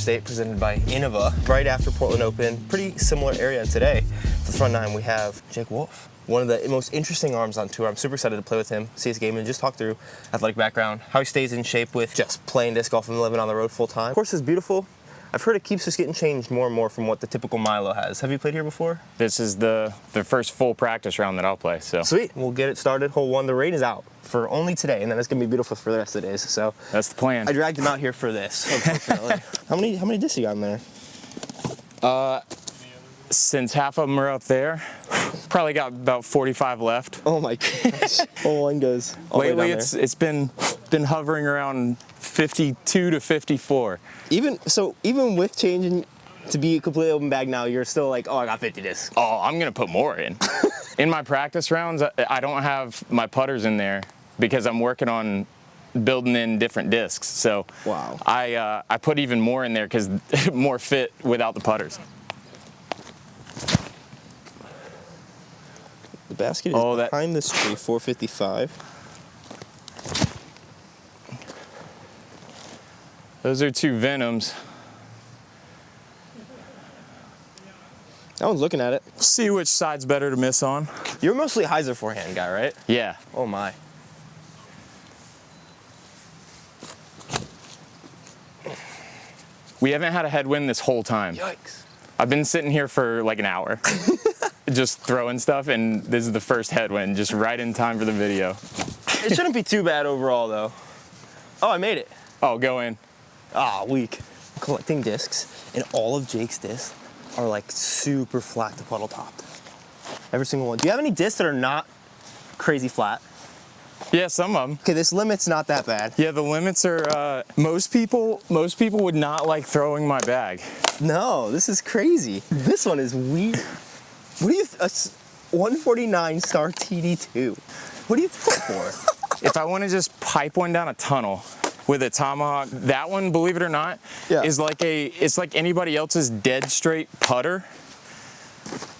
State presented by Innova. Right after Portland Open, pretty similar area today. For the front nine, we have Jake Wolff. One of the most interesting arms on tour. I'm super excited to play with him, see his game, and just talk through athletic background, how he stays in shape with just playing disc golf and living on the road full time. The course is beautiful. I've heard it keeps just getting changed more and more from what the typical Milo has. Have you played here before? This is the first full practice round that I'll play, so. Sweet, we'll get it started. Hole one, the rain is out for only today, and then it's gonna be beautiful for the rest of the days, so. That's the plan. I dragged him out here for this, unfortunately. How many discs you got in there? Since half of them are up there, probably got about 45 left. Oh my gosh. Hole one goes all the way Lately, down there. it's been hovering around 52 to 54. Even with changing to be a completely open bag now, you're still like, oh, I got 50 discs. Oh, I'm gonna put more in. In my practice rounds, I don't have my putters in there because I'm working on building in different discs. So wow. I put even more in there because more fit without the putters. The basket is behind this tree, 455. Those are two Venoms. That one's looking at it. See which side's better to miss on. You're mostly hyzer forehand guy, right? Yeah. Oh my. We haven't had a headwind this whole time. Yikes. I've been sitting here for like an hour, just throwing stuff, and this is the first headwind, just right in time for the video. It shouldn't be too bad overall, though. Oh, I made it. Oh, go in. Ah, weak. Collecting discs, and all of Jake's discs are like super flat to puddle topped. Every single one. Do you have any discs that are not crazy flat? Yeah, some of them. Okay, this limit's not that bad. Yeah, the limits are, most people would not like throwing my bag. No, this is crazy. This one is weird. What do you, 149 star TD2. What do you think for? If I want to just pipe one down a tunnel with a tomahawk, that one, believe it or not, is like it's like anybody else's dead straight putter.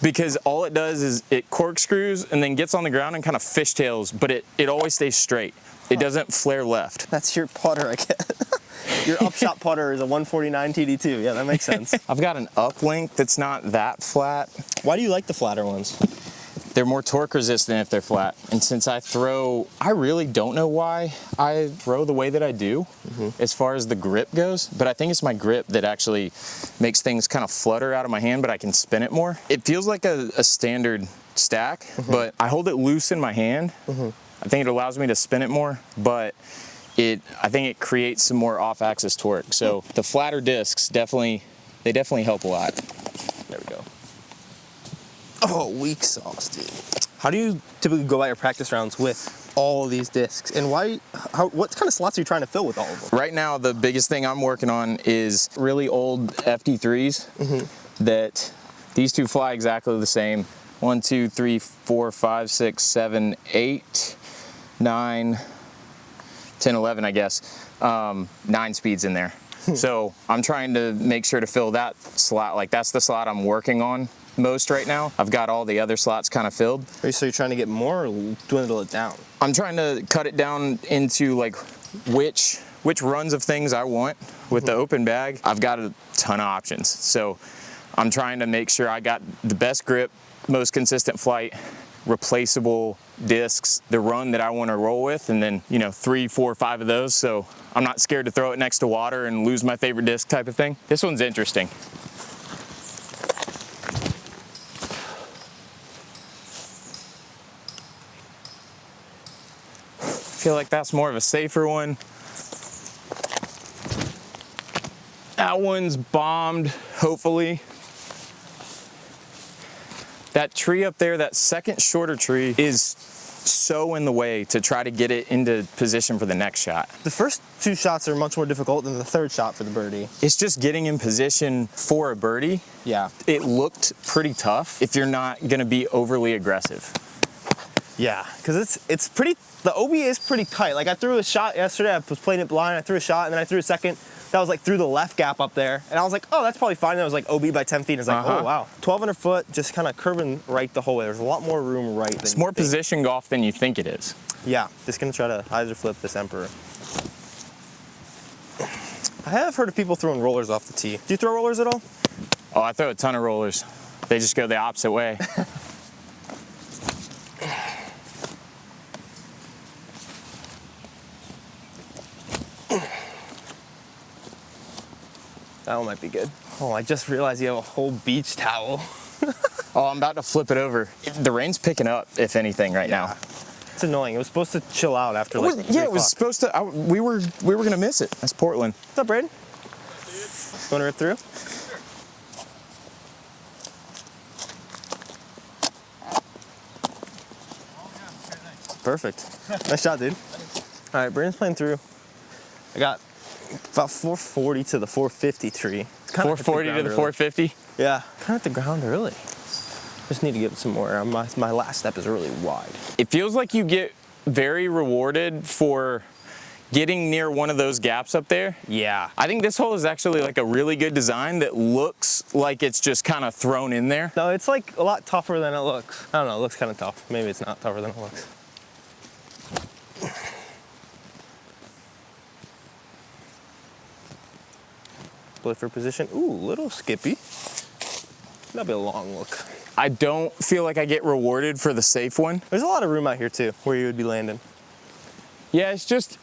Because all it does is it corkscrews and then gets on the ground and kind of fishtails, but it always stays straight. It doesn't flare left. That's your putter, I guess. Your upshot putter is a 149 TD2. Yeah, that makes sense. I've got an uplink that's not that flat. Why do you like the flatter ones? They're more torque resistant if they're flat. And since I really don't know why I throw the way that I do as far as the grip goes, but I think it's my grip that actually makes things kind of flutter out of my hand, but I can spin it more. It feels like a standard stack, but I hold it loose in my hand. I think it allows me to spin it more, but I think it creates some more off-axis torque. So the flatter discs definitely help a lot. There we go. Oh, weak sauce, dude. How do you typically go about your practice rounds with all of these discs? And what kind of slots are you trying to fill with all of them? Right now, the biggest thing I'm working on is really old FD3s that these two fly exactly the same. 1, 2, 3, 4, 5, 6, 7, 8, 9, 10, 11, I guess. 9 speeds in there. So I'm trying to make sure to fill that slot. Like that's the slot I'm working on most right now. I've got all the other slots kind of filled. So you're trying to get more or dwindle it down? I'm trying to cut it down into like which runs of things I want with the open bag. I've got a ton of options. So I'm trying to make sure I got the best grip, most consistent flight, replaceable discs, the run that I want to roll with, and then 3, 4, 5 of those. So I'm not scared to throw it next to water and lose my favorite disc type of thing. This one's interesting. I feel like that's more of a safer one. That one's bombed, hopefully. That tree up there, that second shorter tree, is so in the way to try to get it into position for the next shot. The first 2 shots are much more difficult than the third shot for the birdie. It's just getting in position for a birdie. Yeah. It looked pretty tough if you're not gonna be overly aggressive. Yeah, because it's pretty, the OB is pretty tight. Like I threw a shot yesterday, I was playing it blind, I threw a shot, and then I threw a second. That was like through the left gap up there. And I was like, oh, that's probably fine. And it was like OB by 10 feet. And it's like, oh, wow. 1,200 foot, just kind of curving right the whole way. There's a lot more room right than It's more position golf than you think it is. Yeah, just gonna try to hyzer flip this Emperor. I have heard of people throwing rollers off the tee. Do you throw rollers at all? Oh, I throw a ton of rollers. They just go the opposite way. That one might be good. Oh, I just realized you have a whole beach towel. Oh, I'm about to flip it over. The rain's picking up, if anything, right now. It's annoying. It was supposed to chill out after like 3 yeah, it was o'clock. supposed to. We were gonna miss it. That's Portland. What's up, Braden? You want to rip through? Perfect. Nice shot, dude. All right, Braden's playing through. I got about 440 to the 450 tree. 440 to the 450? Yeah, kind of at the ground early. Just need to get some more. My last step is really wide. It feels like you get very rewarded for getting near one of those gaps up there. Yeah. I think this hole is actually like a really good design that looks like it's just kind of thrown in there. No, it's like a lot tougher than it looks. I don't know, it looks kind of tough. Maybe it's not tougher than it looks. Play for position. Ooh, little skippy. That'll be a long look. I don't feel like I get rewarded for the safe one. There's a lot of room out here too, where you would be landing. Yeah, it's just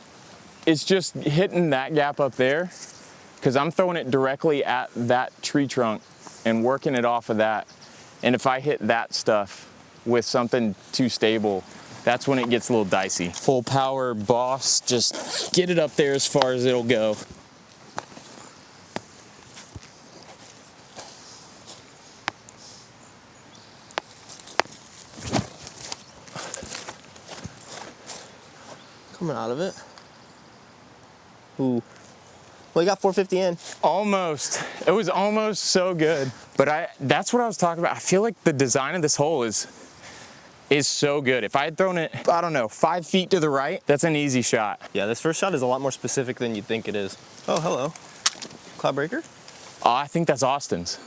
hitting that gap up there, because I'm throwing it directly at that tree trunk and working it off of that. And if I hit that stuff with something too stable, that's when it gets a little dicey. Full power boss, just get it up there as far as it'll go. Coming out of it. Ooh. Well, you got 450 in. Almost. It was almost so good. But that's what I was talking about. I feel like the design of this hole is so good. If I had thrown it, I don't know, 5 feet to the right, that's an easy shot. Yeah, this first shot is a lot more specific than you'd think it is. Oh, hello. Cloud breaker? Oh, I think that's Austin's.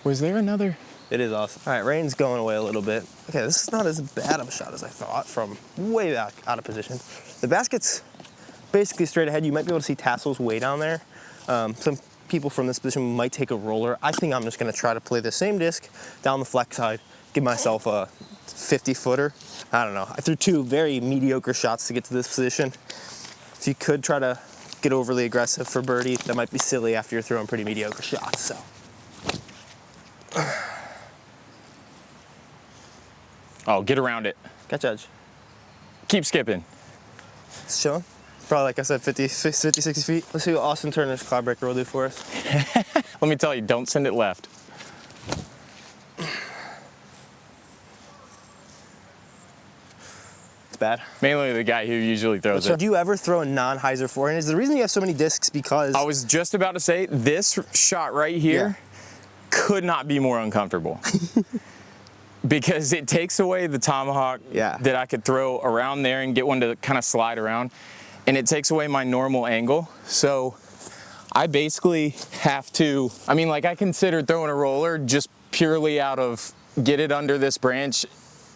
Was there another? It is awesome. All right, rain's going away a little bit. Okay, this is not as bad of a shot as I thought from way back out of position. The basket's basically straight ahead. You might be able to see tassels way down there. Some people from this position might take a roller. I think I'm just gonna try to play the same disc down the flex side, give myself a 50-footer. I don't know. I threw 2 very mediocre shots to get to this position. If you could try to get overly aggressive for birdie, that might be silly after you're throwing pretty mediocre shots, so. Oh, get around it. Catch edge. Keep skipping. It's chilling. Probably, like I said, 50, 60 feet. Let's see what Austin Turner's cloud breaker will do for us. Let me tell you, don't send it left. It's bad. Mainly the guy who usually throws it. Do you ever throw a non-hyzer forehand? Is the reason you have so many discs because... I was just about to say, this shot right here could not be more uncomfortable. Because it takes away the tomahawk that I could throw around there and get one to kind of slide around. And it takes away my normal angle. So I basically have to, I mean, like I considered throwing a roller just purely out of get it under this branch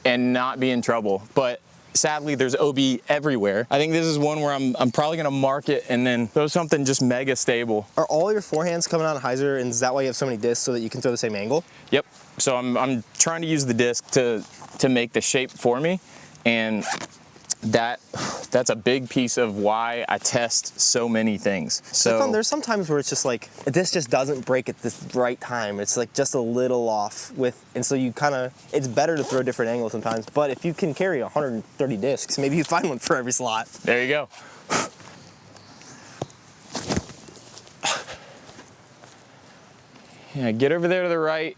and not be in trouble. But sadly, there's OB everywhere. I think this is one where I'm probably gonna mark it and then throw something just mega stable. Are all your forehands coming out of hyzer, and is that why you have so many discs so that you can throw the same angle? Yep. So I'm trying to use the disc to make the shape for me, and that's a big piece of why I test so many things. So there's some times where it's just like this just doesn't break at this right time. It's like just a little off and so you kind of, it's better to throw different angles sometimes. But if you can carry 130 discs, maybe you find one for every slot. There you go. Yeah, get over there to the right.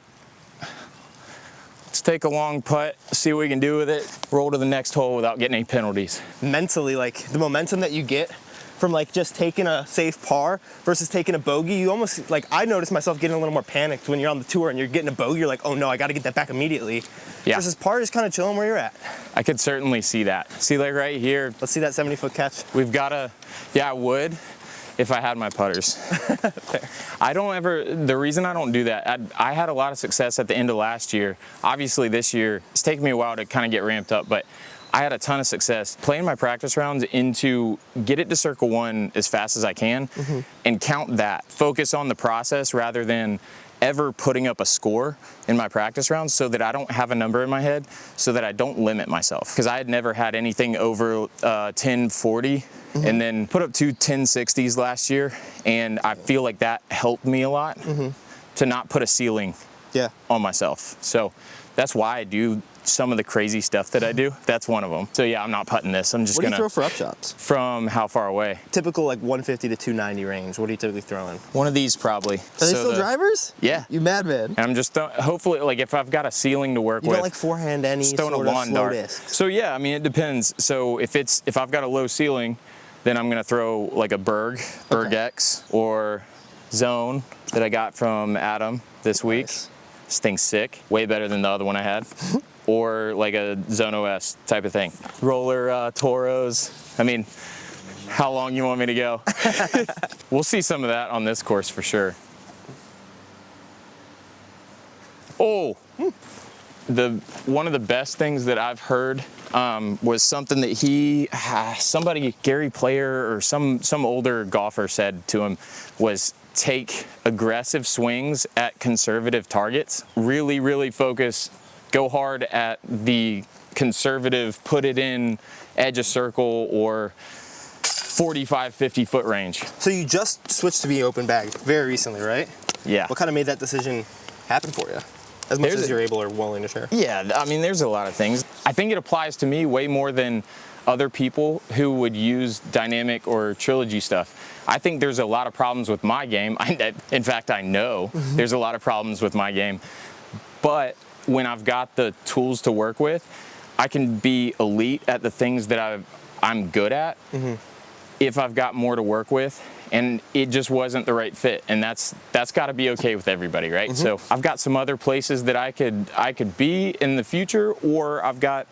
Let's take a long putt, see what we can do with it, roll to the next hole without getting any penalties. Mentally, like the momentum that you get from like just taking a safe par versus taking a bogey, you almost, like I noticed myself getting a little more panicked when you're on the tour and you're getting a bogey, you're like, oh no, I gotta get that back immediately. Yeah. Versus par is kind of chilling where you're at. I could certainly see that. See, like right here. Let's see that 70-foot catch. We've got yeah, I would if I had my putters. I don't ever, the reason I don't do that, I had a lot of success at the end of last year. Obviously this year, it's taken me a while to kind of get ramped up, but I had a ton of success playing my practice rounds into get it to circle one as fast as I can and count that. Focus on the process rather than ever putting up a score in my practice rounds so that I don't have a number in my head, so that I don't limit myself. Because I had never had anything over 1040 and then put up 2 1060s last year. And I feel like that helped me a lot to not put a ceiling on myself. So that's why I do some of the crazy stuff that I do. That's one of them. So yeah, I'm not putting this. I'm just What do gonna you throw for upshots? From how far away? Typical like 150 to 290 range. What are you typically throwing? One of these probably. Are they still drivers? Yeah. You madman. And I'm just hopefully, like, if I've got a ceiling to work You with, don't like forehand any stone sort a of lawn slow dart. disc. So yeah, I mean it depends. So if I've got a low ceiling, then I'm gonna throw like a Berg X or Zone that I got from Adam this week. This thing's sick, way better than the other one I had. Or like a Zone OS type of thing. Roller Toros. I mean, how long you want me to go? We'll see some of that on this course for sure. Oh, one of the best things that I've heard was something that somebody, Gary Player or some older golfer said to him was take aggressive swings at conservative targets. Really, really focus. Go hard at the conservative, put it in edge of circle or 45, 50 foot range. So you just switched to being open bag very recently, right? Yeah. What kind of made that decision happen for you? As much as you're able or willing to share. Yeah, I mean, there's a lot of things. I think it applies to me way more than other people who would use dynamic or trilogy stuff. I think there's a lot of problems with my game. In fact, I know there's a lot of problems with my game. But when I've got the tools to work with, I can be elite at the things that I'm good at if I've got more to work with, and it just wasn't the right fit, and that's got to be okay with everybody, right? So I've got some other places that I could be in the future, or I've got,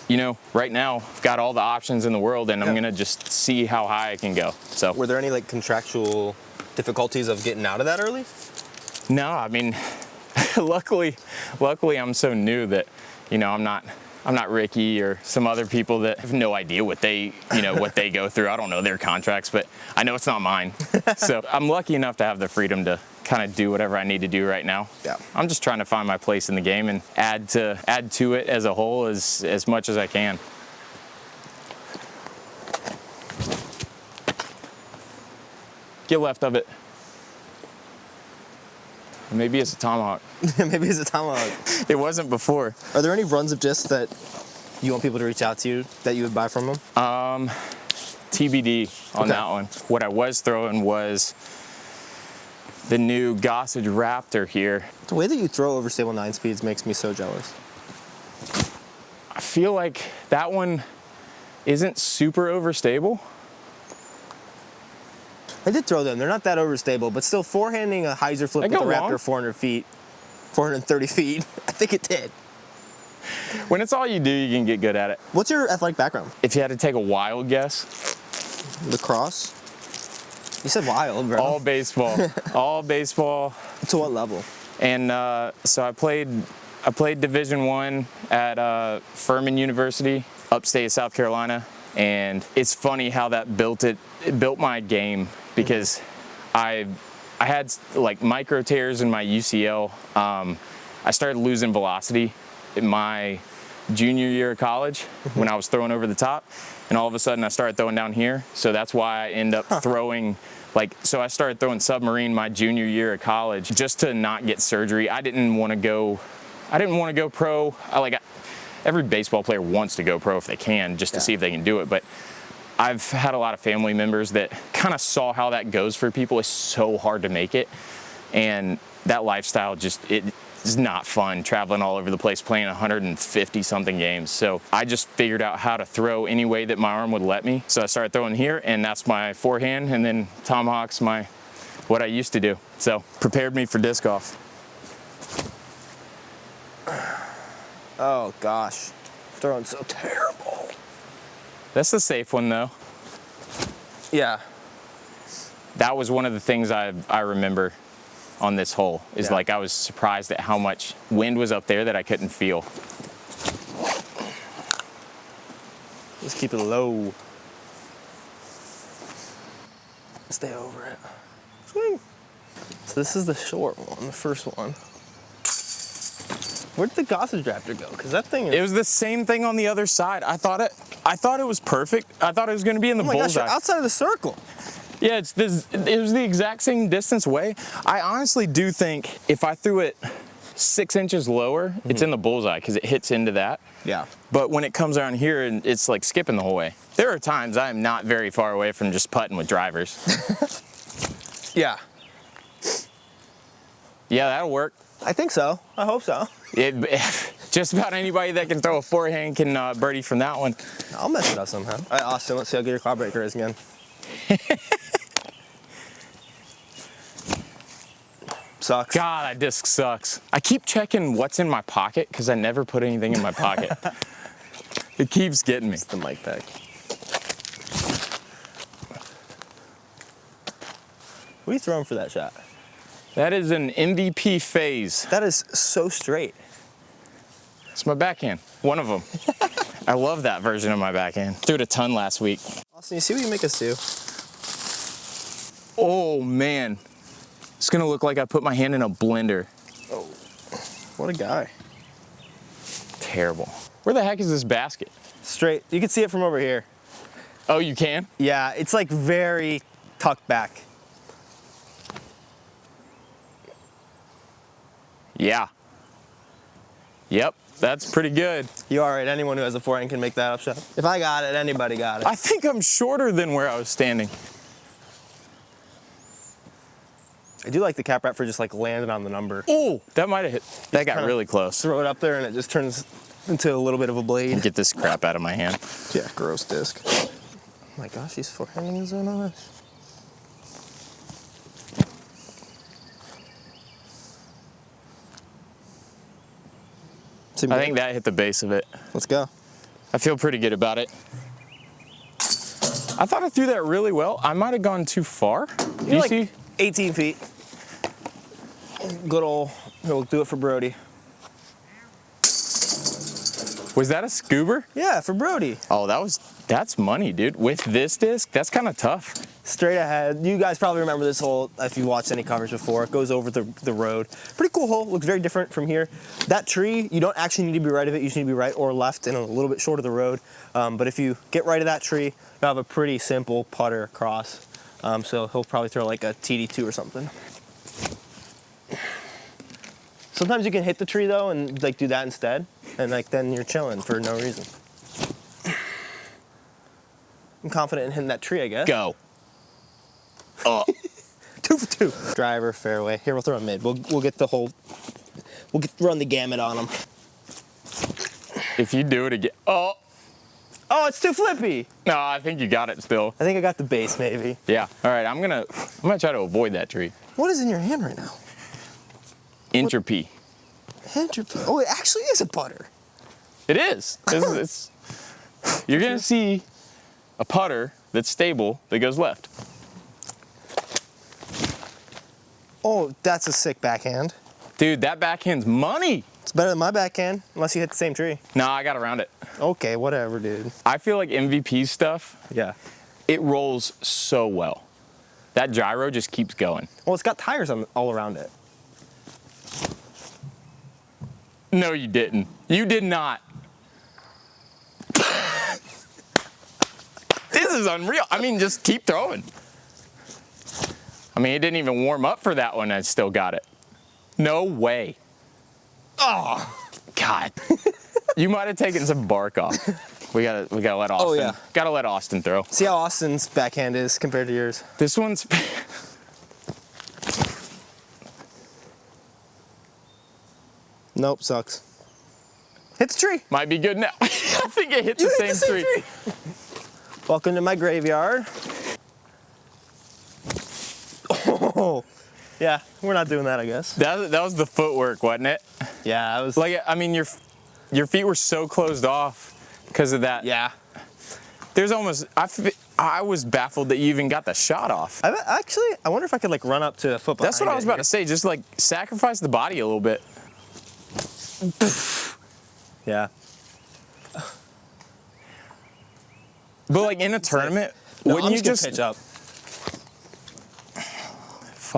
you know, right now I've got all the options in the world, and I'm gonna just see how high I can go. So were there any like contractual difficulties of getting out of that early? No, I mean, luckily I'm so new that, you know, I'm not Ricky or some other people that have no idea what they go through. I don't know their contracts, but I know it's not mine. So I'm lucky enough to have the freedom to kind of do whatever I need to do right now. Yeah. I'm just trying to find my place in the game and add to it as a whole as much as I can. Get left of it. Maybe it's a tomahawk. Maybe it's a tomahawk. It wasn't before. Are there any runs of discs that you want people to reach out to you that you would buy from them? TBD on that one. What I was throwing was the new Gossage Raptor here. The way that you throw overstable 9 speeds makes me so jealous. I feel like that one isn't super overstable. I did throw them. They're not that overstable, but still forehanding a hyzer flip with a Raptor 430 feet, I think it did. When it's all you do, you can get good at it. What's your athletic background? If you had to take a wild guess. Lacrosse? You said wild, bro. All baseball. All baseball. To what level? And so I played Division I at Furman University, upstate South Carolina. And it's funny how that built my game, because I had like micro tears in my UCL. I started losing velocity in my junior year of college when I was throwing over the top, and all of a sudden I started throwing down here. So that's why I end up throwing so I started throwing submarine my junior year of college just to not get surgery. I didn't want to go pro. Every baseball player wants to go pro if they can, just to see if they can do it. But I've had a lot of family members that kind of saw how that goes for people. It's so hard to make it. And that lifestyle it is not fun, traveling all over the place, playing 150 something games. So I just figured out how to throw any way that my arm would let me. So I started throwing here, and that's my forehand, and then tomahawk's what I used to do. So prepared me for disc golf. Oh gosh, throwing so terrible. That's the safe one though. Yeah. That was one of the things I remember on this hole is like I was surprised at how much wind was up there that I couldn't feel. Let's keep it low. Stay over it. Swing. So this is the short one, the first one. Where did the Gossage Raptor go? Because that thing is... It was the same thing on the other side. I thought it was perfect. I thought it was going to be in the bullseye. Oh my gosh, you're outside of the circle. Yeah, it was the exact same distance away. I honestly do think if I threw it 6 inches lower, it's in the bullseye because it hits into that. Yeah. But when it comes around here, and it's like skipping the whole way. There are times I'm not very far away from just putting with drivers. Yeah. Yeah, that'll work. I think so. I hope so. Just about anybody that can throw a forehand can birdie from that one. I'll mess it up somehow. All right, Austin, let's see how good your cloud breaker is again. Sucks. God, that disc sucks. I keep checking what's in my pocket because I never put anything in my pocket. It keeps getting me. It's the mic pack. What are you throwing for that shot? That is an MVP phase. That is so straight. It's my backhand. One of them. I love that version of my backhand. Threw it a ton last week. Austin, you see what you make us do? Oh, man. It's going to look like I put my hand in a blender. Oh, what a guy. Terrible. Where the heck is this basket? Straight. You can see it from over here. Oh, you can? Yeah, it's like very tucked back. Yeah. Yep, that's pretty good. You are right. Anyone who has a forehand can make that up shot. If I got it, anybody got it. I think I'm shorter than where I was standing. I do like the cap wrap for just like landing on the number. Oh, that might have hit. That got really close. Throw it up there and it just turns into a little bit of a blade. Get this crap out of my hand. Yeah, gross disc. Oh my gosh, he's forehanding his own on this. I think that hit the base of it. Let's go. I feel pretty good about it. I thought I threw that really well. I might have gone too far. You're like 18 feet. Good old, we'll do it for Brody. Was that a scuba? Yeah, for Brody. Oh, that's money, dude. With this disc, that's kind of tough. Straight ahead. You guys probably remember this hole if you watched any coverage before. It goes over the road. Pretty cool hole. Looks very different from here. That tree, you don't actually need to be right of it. You just need to be right or left and a little bit short of the road. But if you get right of that tree, you'll have a pretty simple putter across. So he'll probably throw like a TD2 or something. Sometimes you can hit the tree though and like do that instead. And like then you're chilling for no reason. I'm confident in hitting that tree, I guess. Go. Oh. 2 for 2. Driver, fairway. Here, we'll throw a mid. We'll get the whole, run the gamut on them. If you do it again. Oh. Oh, it's too flippy. No, I think you got it still. I think I got the base maybe. Yeah. All right, I'm gonna try to avoid that tree. What is in your hand right now? Entropy. Entropy. Oh, it actually is a putter. It is. You're gonna see a putter that's stable that goes left. Oh, that's a sick backhand. Dude, that backhand's money. It's better than my backhand, unless you hit the same tree. No, I got around it. Okay, whatever, dude. I feel like MVP stuff, Yeah. it rolls so well. That gyro just keeps going. Well, it's got tires all around it. No, you didn't. You did not. This is unreal. I mean, just keep throwing. I mean, it didn't even warm up for that one. I still got it. No way. Oh, God. You might have taken some bark off. We gotta let Austin. Oh, yeah. Gotta let Austin throw. See how Austin's backhand is compared to yours. This one's. Nope, sucks. Hit the tree. Might be good now. I think it hit the same tree. Welcome to my graveyard. Oh, yeah, we're not doing that, I guess. That was the footwork, wasn't it? Yeah, it was. Like, I mean, your feet were so closed off because of that. Yeah. There's almost, I was baffled that you even got the shot off. I wonder if I could like run up to a foot behind. That's what I was about to say. Just like sacrifice the body a little bit. Yeah. But like in a tournament, No, wouldn't you just pitch up? If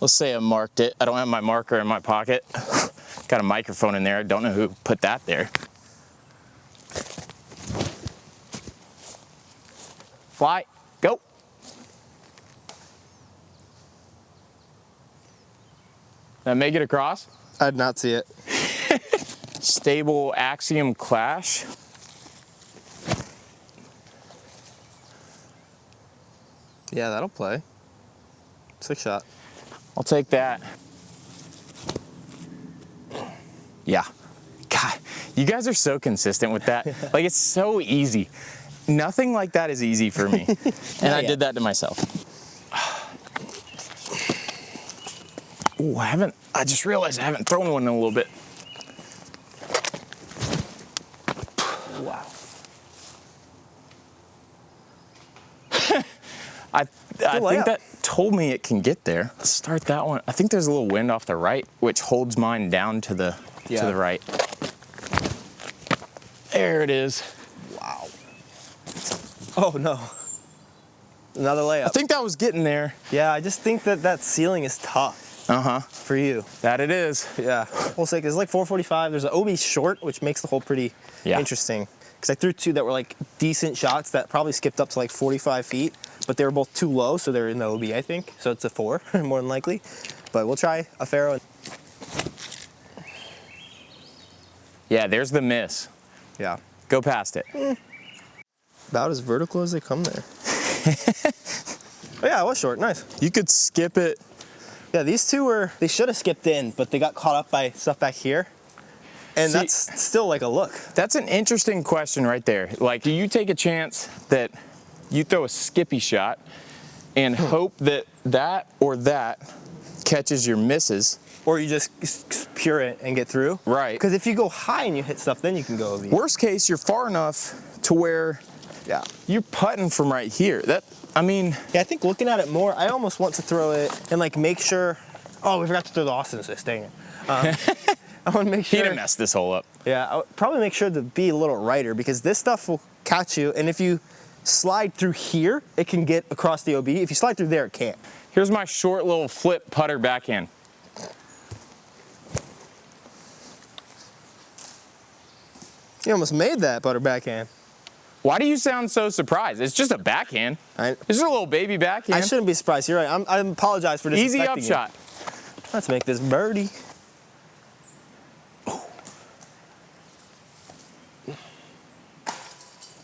let's say I marked it. I don't have my marker in my pocket. Got a microphone in there. I don't know who put that there. Fly, go. Did I make it across? I did not see it. Stable axiom clash. Yeah, that'll play. 6 shot. I'll take that. Yeah. God, you guys are so consistent with that. Like, it's so easy. Nothing like that is easy for me. And I did that to myself. Ooh, I just realized I haven't thrown one in a little bit. Wow. I think that told me it can get there. Let's start that one. I think there's a little wind off the right, which holds mine down to the right. There it is. Wow. Oh no. Another layup. I think that was getting there. Yeah, I just think that ceiling is tough. For you. That it is. Yeah. We'll say, 'cause it's like 445. There's an OB short, which makes the hole pretty interesting. Because I threw 2 that were like decent shots that probably skipped up to like 45 feet, but they were both too low, so they're in the OB, I think. So it's a 4, more than likely. But we'll try a Faro. Yeah, there's the miss. Yeah. Go past it. About as vertical as they come there. Oh, yeah, it was short. Nice. You could skip it. Yeah, these 2 they should have skipped in, but they got caught up by stuff back here. And that's still like a look. That's an interesting question right there. Like, do you take a chance that you throw a skippy shot and hope that that catches your misses? Or you just pure it and get through? Right. Because if you go high and you hit stuff, then you can go OB. Worst case, you're far enough to where you're putting from right here. Yeah, I think looking at it more, I almost want to throw it and like make sure. Oh, we forgot to throw the Austin assist. Dang it. I want to make sure. He'd have messed this hole up. Yeah, I would probably make sure to be a little righter because this stuff will catch you. And if you slide through here, it can get across the OB. If you slide through there, it can't. Here's my short little flip putter backhand. You almost made that putter backhand. Why do you sound so surprised? It's just a backhand. It's just a little baby backhand. I shouldn't be surprised. You're right. I apologize for disrespecting Easy up shot. Let's make this birdie.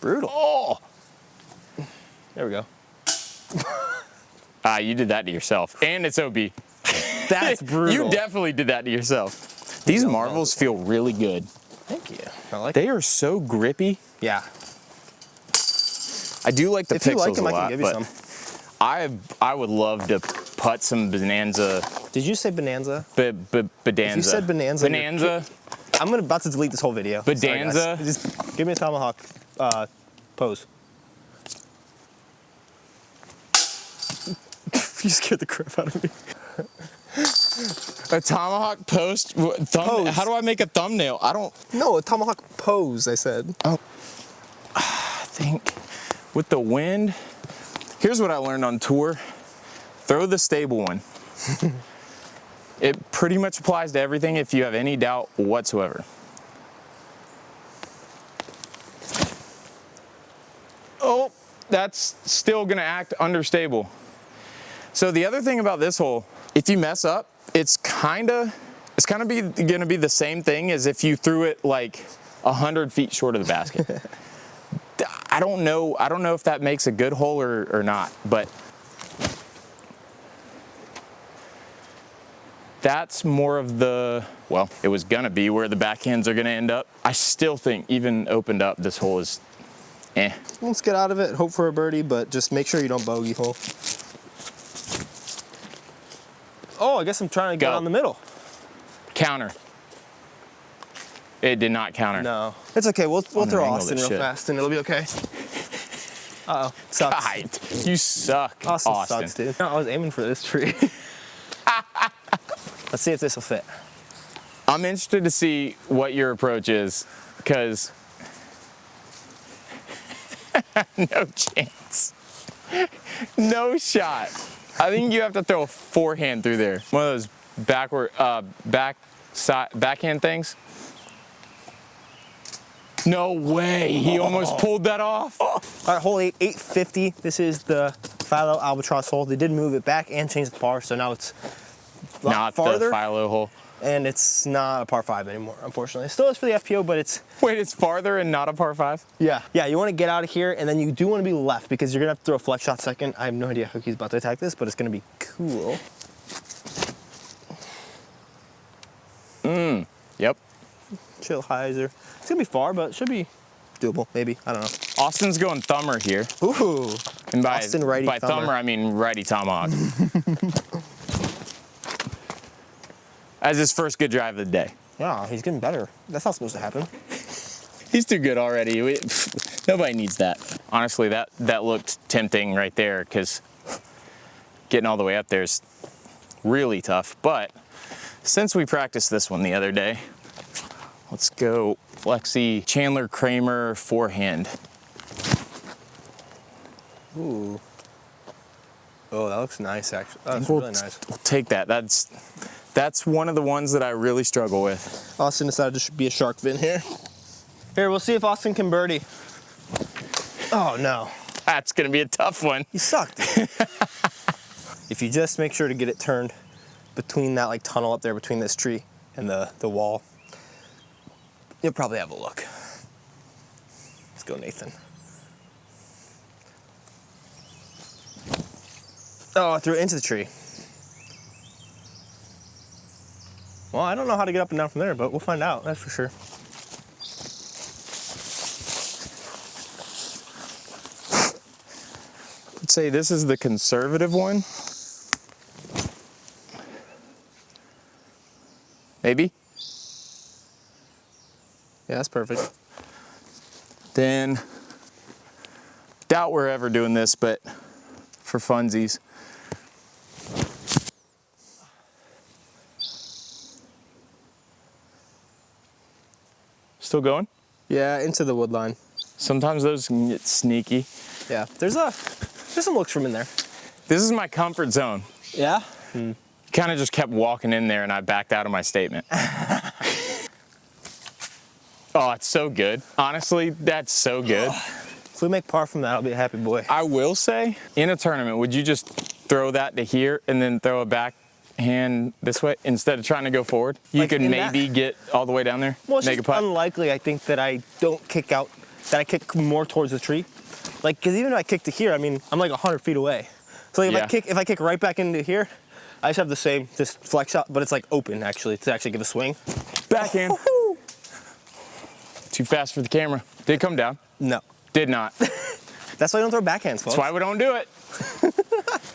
Brutal. Oh! There we go. You did that to yourself. And it's OB. That's brutal. You definitely did that to yourself. These marbles feel really good. Thank you. I like They are so grippy. Yeah. I do like the If you like pixels them, a I can lot, give you but some. I would love to putt some Bonanza. Did you say Bonanza? Bonanza. If you said Bonanza. Bonanza. I'm about to delete this whole video. Bonanza. Sorry, guys. Just give me a tomahawk pose. You scared the crap out of me. A tomahawk post? Pose. How do I make a thumbnail? I don't. No, a tomahawk pose, I said. Oh. I think with the wind, here's what I learned on tour. Throw the stable one. It pretty much applies to everything if you have any doubt whatsoever. Oh, that's still gonna act understable. So the other thing about this hole, if you mess up, it's gonna be the same thing as if you threw it like 100 feet short of the basket. I don't know if that makes a good hole or not, but that's more of it was gonna be where the backhands are gonna end up. I still think even opened up, this hole is Let's get out of it, hope for a birdie, but just make sure you don't bogey hole. Oh, I guess I'm trying to get on the middle. Counter. It did not counter. No. It's okay, we'll throw Austin real fast and it'll be okay. Uh-oh, sucks. God, you suck, Austin. Austin. Sucks, dude. No, I was aiming for this tree. Let's see if this will fit. I'm interested to see what your approach is, because No chance. No shot. I think you have to throw a forehand through there. One of those backhand things. No way. He almost pulled that off. All right, hole 8, 850. This is the Philo Albatross hole. They did move it back and change the par, so now it's a lot Not farther. the Philo hole. And it's not a par 5 anymore, unfortunately. It still is for the FPO, but it's... Wait, it's farther and not a par 5? Yeah, you want to get out of here, and then you do want to be left because you're going to have to throw a flex shot second. I have no idea how he's about to attack this, but it's going to be cool. Yep. Chill hyzer. It's going to be far, but it should be doable, maybe. I don't know. Austin's going thumber here. Ooh. And by Austin righty thumber, I mean righty tomahawk. As his first good drive of the day. Yeah, he's getting better. That's not supposed to happen. He's too good already. Nobody needs that. Honestly, that looked tempting right there because getting all the way up there is really tough. But since we practiced this one the other day, let's go Flexi Chandler Kramer forehand. Ooh. Oh, that looks nice, actually. That's really nice. We'll take that. That's one of the ones that I really struggle with. Austin decided to be a shark fin here. Here, we'll see if Austin can birdie. Oh, no. That's going to be a tough one. He sucked. If you just make sure to get it turned between that like tunnel up there between this tree and the wall, you'll probably have a look. Let's go, Nathan. Oh, I threw it into the tree. Well, I don't know how to get up and down from there, but we'll find out, that's for sure. I'd say this is the conservative one. Maybe? Yeah, that's perfect. Then, doubt we're ever doing this, but for funsies. Still going? Yeah, into the wood line. Sometimes those can get sneaky. Yeah, there's some looks from in there. This is my comfort zone. Yeah? Kind of just kept walking in there and I backed out of my statement. Oh, it's so good. Honestly, that's so good. If we make par from that, I'll be a happy boy. I will say, in a tournament, would you just throw that to here and then throw a backhand this way instead of trying to go forward? You Like could in maybe get all the way down there, Well, it's make a just putt. unlikely, I think, that I don't kick out, that I kick more towards the tree. Like, because even if I kick to here, I mean, I'm like 100 feet away. So like, Yeah. if I kick right back into here, I just have the same, just flex shot, but it's like open, actually, to actually give a swing. Backhand. Woo-hoo. Too fast for the camera. Did it come down? No. Did not. That's why I don't throw backhands, folks. That's why we don't do it.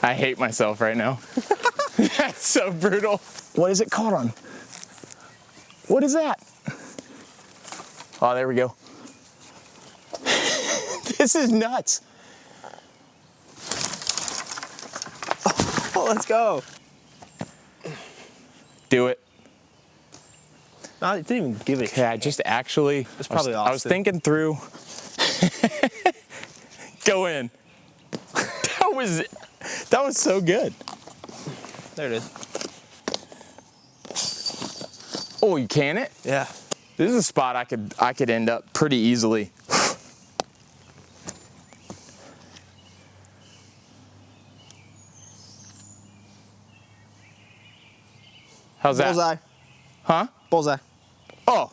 I hate myself right now. That's so brutal. What is it caught on? What is that? Oh, there we go. This is nuts. Oh, let's go. Do it. No, it didn't even give it a Okay, I just actually, It's probably I was thinking through. Go in. That was so good. There it is. Oh, you can it? Yeah. This is a spot I could end up pretty easily. How's that? Bullseye. Huh? Bullseye. Oh,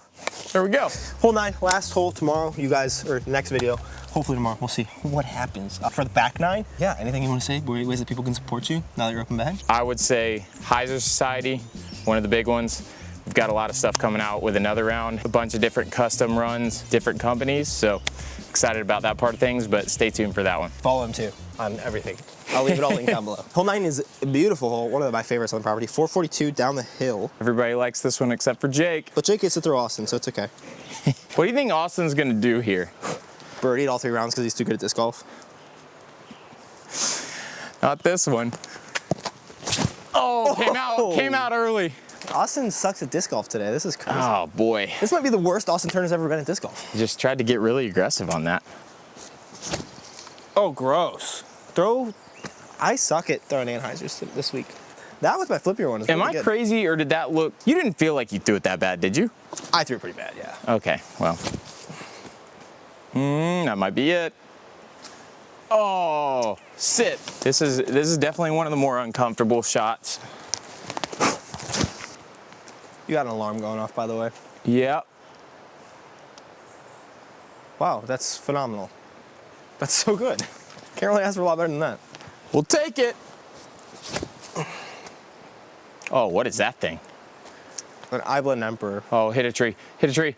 there we go. Hole 9, last hole tomorrow, you guys, or next video, hopefully tomorrow, we'll see what happens. For the back 9, yeah, anything you want to say, ways that people can support you now that you're open bag? I would say Hyzer Society, one of the big ones. We've got a lot of stuff coming out with another round, a bunch of different custom runs, different companies, so excited about that part of things, but stay tuned for that one. Follow him too on everything. I'll leave it all linked down below. Hole 9 is a beautiful hole, one of my favorites on the property. 442 down the hill. Everybody likes this one except for Jake. But Jake gets to throw Austin, so it's okay. What do you think Austin's gonna do here? Birdied all 3 rounds because he's too good at disc golf. Not this one. Oh, came out early. Austin sucks at disc golf today. This is crazy. Oh boy. This might be the worst Austin Turner's ever been at disc golf. He just tried to get really aggressive on that. Oh, gross. I suck at throwing anhydrous this week. That was my flippier one. Am I crazy, or did that look? You didn't feel like you threw it that bad, did you? I threw it pretty bad, yeah. Okay, well. That might be it. Oh, sit. This is definitely one of the more uncomfortable shots. You got an alarm going off, by the way. Yep. Wow, that's phenomenal. That's so good. Can't really ask for a lot better than that. We'll take it. Oh, what is that thing? An Iblin Emperor. Oh, hit a tree. Hit a tree.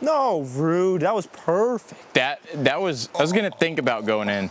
No, rude. That was perfect. That was, I was gonna think about going in.